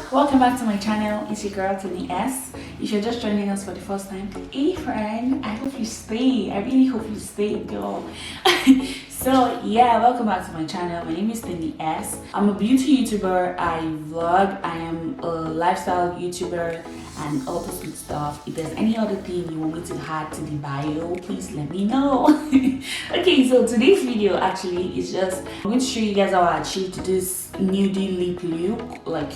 Welcome back to my channel. It's your girl TEMMIY S. If you're just joining us for the first time, hey friend, I hope you stay. I really hope you stay, girl. So yeah, welcome back to my channel. My name is TEMMIY S. I'm a beauty YouTuber. I vlog. I am a lifestyle YouTuber and all this good stuff. If there's any other thing you want me to add to the bio, please let me know. Okay, so today's video actually is just I'm going to show you guys how I achieved this nudie lip look. Like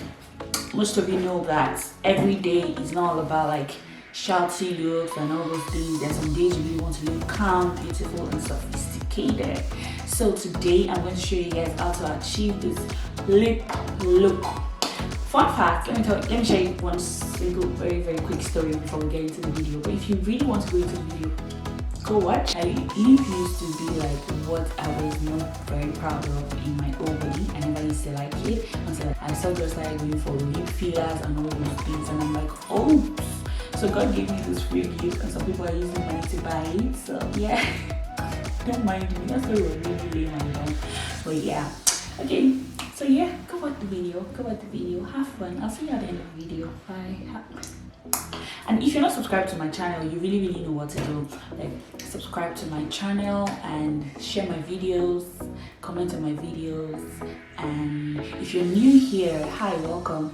most of you know that every day is not all about like shouty looks and all those things. There's some days you really want to look calm, beautiful and sophisticated. So today I'm going to show you guys how to achieve this lip look. Fun fact, let me share you one single very quick story before we get into the video. But if you really want to go into the video, go watch. Lip used to be like what I was not very proud of in my old body. I never used to like it until I saw girls like going for lip fillers and all those things, and I'm like, oh. So God gave me this free gift, and some people are using money to buy it. So yeah, don't mind me. That's why we're really lame and dumb. But yeah, okay. So yeah, go watch the video, have fun. I'll see you at the end of the video. Bye. And if you're not subscribed to my channel, you really know what to do. Like subscribe to my channel and share my videos, comment on my videos. And if you're new here, hi, welcome.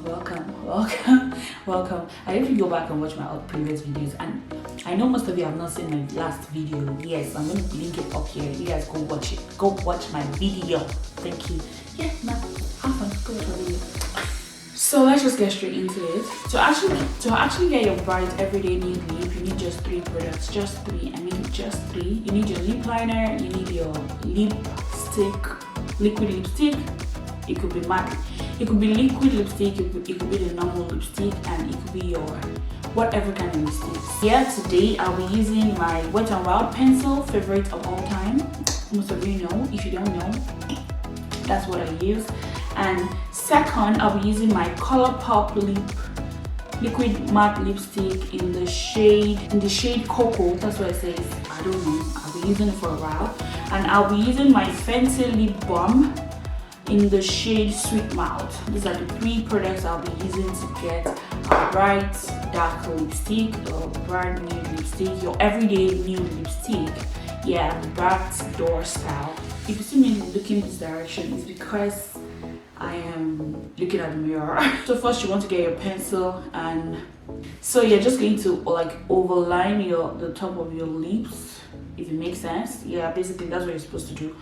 I hope you go back and watch my previous videos. And I know most of you have not seen my last video. Yes, I'm going to link it up here. You guys go watch it. Go watch my video. Thank you. Yeah, now have fun. Go watch my video. So let's just get straight into it. To actually get your bright everyday nude lip, you need just 3 products. Just 3. I mean just 3. You need your lip liner, you need your lipstick, liquid lipstick. It could be matte, it could be liquid lipstick, it could be the normal lipstick, and it could be your whatever kind of lipstick. Yeah, today I'll be using my Wet n Wild pencil, favorite of all time. Most of you know. If you don't know, that's what I use. And second, I'll be using my ColourPop liquid matte lipstick in the shade Cocoa. That's what it says. I don't know. I'll be using it for a while. And I'll be using my Fenty lip balm in the shade Sweet Mouth. These are the 3 products I'll be using to get a bright dark lipstick, or bright nude lipstick, your everyday nude lipstick. Yeah, the Bratz door style. If you see me looking this direction, it's because I am looking at the mirror. So first you want to get your pencil, and so you're just going to like overline the top of your lips, if it makes sense. Yeah, basically that's what you're supposed to do.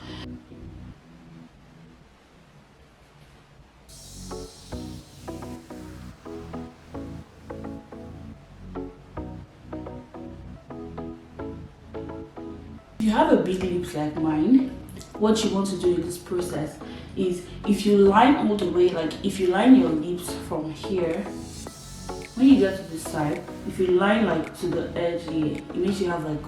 If you have a big lips like mine, what you want to do in this process is, if you line all the way, like if you line your lips from here, when you get to this side, if you line like to the edge here, it makes you have like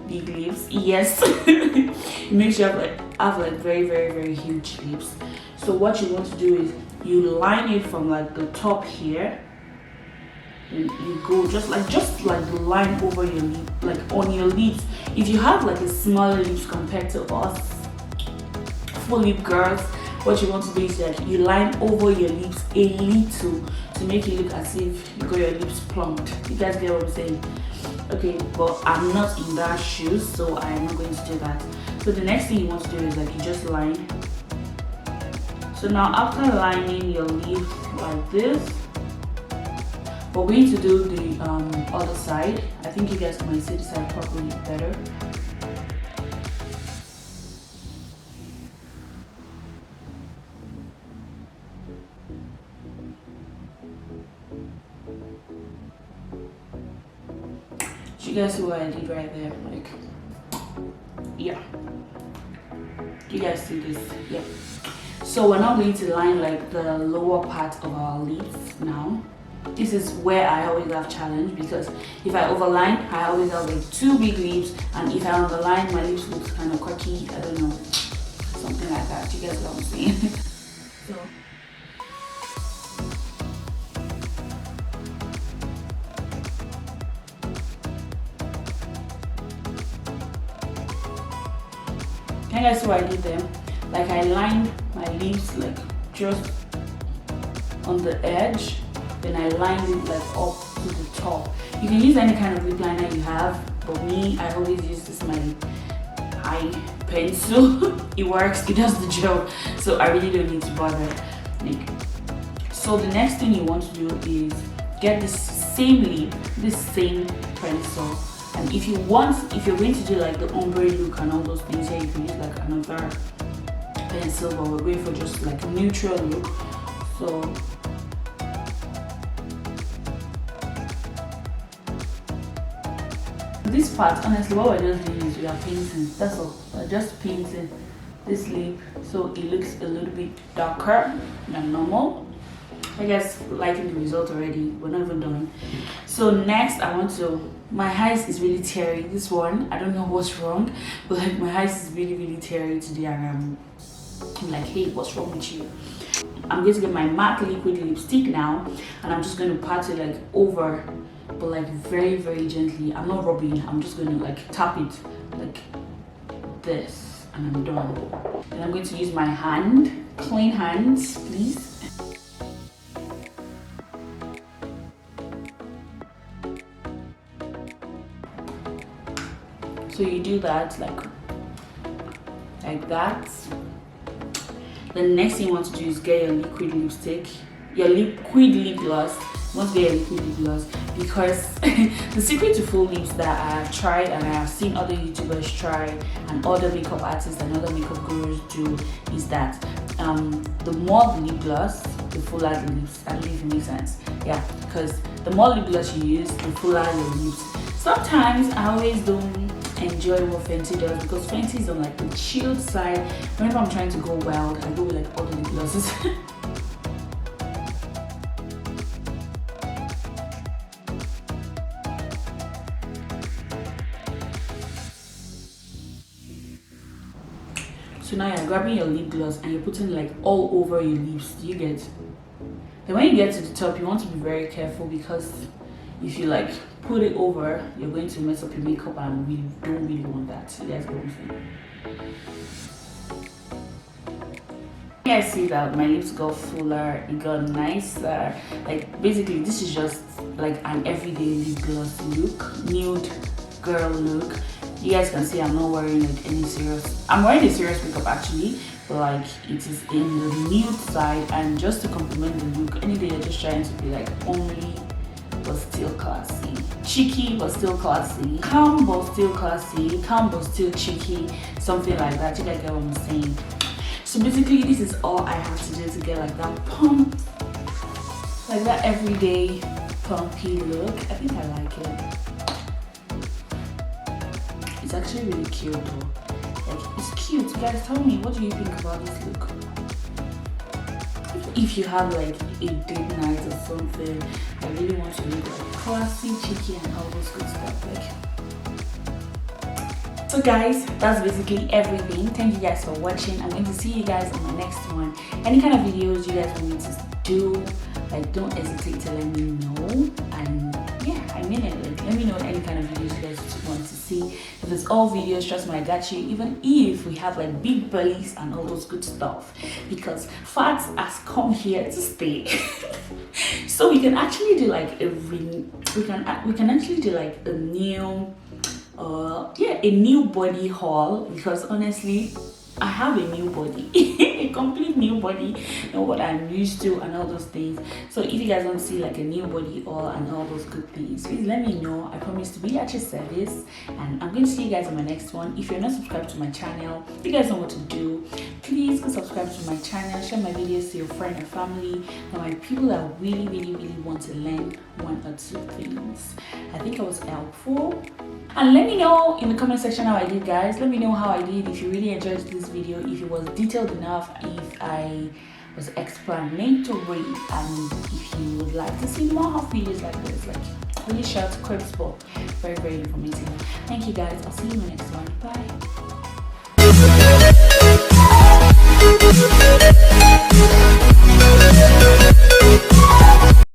big lips. Yes. It makes you have like very huge lips. So what you want to do is you line it from like the top here, and you go just like the line over your lip, like on your lips. If you have like a smaller lips compared to us full lip girls, what you want to do is that you line over your lips a little to make it look as if you got your lips plumped. You guys get what I'm saying? Okay, but I'm not in that shoes, so I am not going to do that. So the next thing you want to do is like you just line. So now after lining your lips like this, we're going to do the other side. I think you guys might see the side properly better. You guys see what I did right there? Like, yeah. You guys see this? Yeah. So we're now going to line like the lower part of our lips now. This is where I always have challenge, because if I overline, I always have like 2 big lips, and if I underline, my lips looks kind of quirky. I don't know, something like that. You guys know what I'm saying? So. Can you guys see what I did there? Like I lined my lips like just on the edge, then I lined it like up to the top. You can use any kind of lip liner you have, but me, I always use this my eye pencil. It works, it does the job, so I really don't need to bother. So the next thing you want to do is get this same lip, this same pencil, and if you're going to do like the ombre look and all those things here, you can use like another pencil, but we're going for just like a neutral look. So this part, honestly, what we're just doing is we are painting. That's all. We're just painting this lip so it looks a little bit darker than normal. I guess liking the result already. We're not even done. So next, my eyes is really teary. This one, I don't know what's wrong, but like my eyes is really teary today, and I'm like, hey, what's wrong with you? I'm going to get my matte liquid lipstick now, and I'm just going to pat it like over, but like very gently. I'm not rubbing, I'm just going to like tap it like this, and I'm done. And I'm going to use my hand, clean hands please. So you do that like that. The next thing you want to do is get your liquid lipstick, your liquid lip gloss. You want to get your liquid lip gloss because the secret to full lips that I have tried and I have seen other YouTubers try and other makeup artists and other makeup gurus do is that the more the lip gloss, the fuller the lips. I don't know if it makes sense. Yeah, because the more lip gloss you use, the fuller your lips. Sometimes I always don't enjoy what Fenty does because Fenty is on like the chilled side. Whenever I'm trying to go wild, I go with like all the lip glosses. So now you're grabbing your lip gloss and you're putting like all over your lips. Do you get? Then when you get to the top, you want to be very careful because if you like put it over, you're going to mess up your makeup, and we don't really want that. So you guys go with me. You guys see that my lips got fuller, it got nicer. Like basically this is just like an everyday lip gloss look, nude girl look. You guys can see I'm not wearing like any serious, I'm wearing a serious makeup actually, but like it is in the nude side, and just to complement the look, any day you're just trying to be like homely but still classy, cheeky but still classy, calm but still classy, calm but still cheeky, something like that. You guys get what I'm saying? So basically this is all I have to do to get like that pump, like that everyday pumpy look. I think I like it. It's actually really cute though. Like it's cute. Guys, tell me, what do you think about this look? If you have like a date night or something, I really want to look like classy, cheeky, and all those good stuff. Like, so guys, that's basically everything. Thank you guys for watching. I'm going to see you guys on my next one. Any kind of videos you guys want me to do, like don't hesitate to let me know. And yeah, I mean it. Like, let me know any kind of videos you guys want to see. If it's all videos, trust me, I got you. Even if we have like big bellies and all those good stuff, because fat has come here to stay. So we can actually do like we can actually do like a new a new body haul, because honestly I have a new body, a complete new body, and what I'm used to and all those things. So if you guys want to see like a new body haul and all those good things, please let me know. I promise to be at your service, and I'm going to see you guys on my next one. If you're not subscribed to my channel, if you guys know what to do, please go subscribe to my channel, share my videos to your friend and family, and my people that really want to learn one or two things. I think I was helpful. And let me know in the comment section how I did, guys. Let me know how I did, if you really enjoyed this video, if it was detailed enough, if I was explanatory, and if you would like to see more of videos like this, like really short clips, but very informative. Thank you guys. I'll see you in the next one. Bye.